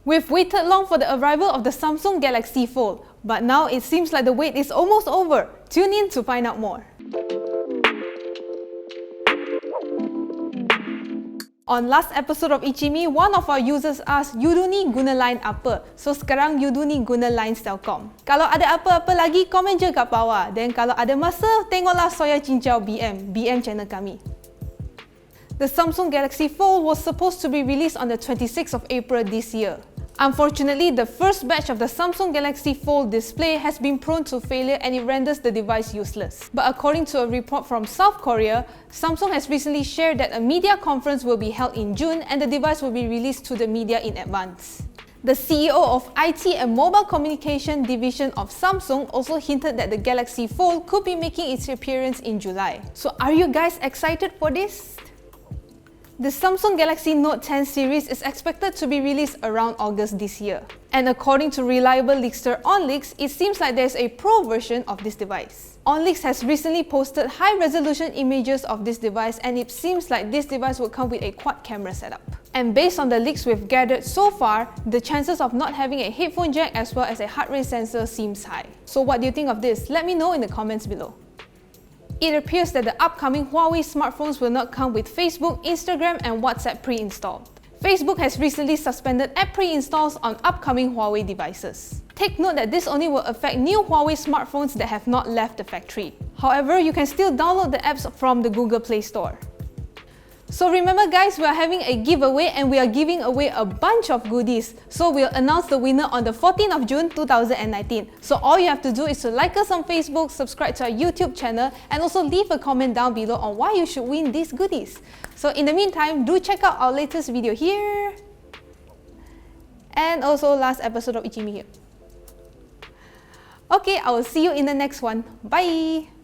We've waited long for the arrival of the Samsung Galaxy Fold, but now it seems like the wait is almost over. Tune in to find out more. On last episode of ICYMI, one of our users asked, "You ni guna line apa?" So sekarang you ni guna line Telkom. Kalau ada apa-apa lagi, komen je kat bawah. Dan kalau ada masa, tengoklah Soya Cincau BM channel kami. The Samsung Galaxy Fold was supposed to be released on the 26th of April this year. Unfortunately, the first batch of the Samsung Galaxy Fold display has been prone to failure and it renders the device useless. But according to a report from South Korea, Samsung has recently shared that a media conference will be held in June and the device will be released to the media in advance. The CEO of IT and Mobile Communication Division of Samsung also hinted that the Galaxy Fold could be making its appearance in July. So are you guys excited for this? The Samsung Galaxy Note 10 series is expected to be released around August this year. And according to reliable leakster OnLeaks, it seems like there's a pro version of this device. OnLeaks has recently posted high-resolution images of this device and it seems like this device will come with a quad camera setup. And based on the leaks we've gathered so far, the chances of not having a headphone jack as well as a heart rate sensor seems high. So what do you think of this? Let me know in the comments below. It appears that the upcoming Huawei smartphones will not come with Facebook, Instagram and WhatsApp pre-installed. Facebook has recently suspended app pre-installs on upcoming Huawei devices. Take note that this only will affect new Huawei smartphones that have not left the factory. However, you can still download the apps from the Google Play Store. So remember guys, we are having a giveaway and we are giving away a bunch of goodies. So we'll announce the winner on the 14th of June 2019. So all you have to do is to like us on Facebook, subscribe to our YouTube channel and also leave a comment down below on why you should win these goodies. So in the meantime, do check out our latest video here and also last episode of ICYMI here. Okay, I will see you in the next one. Bye!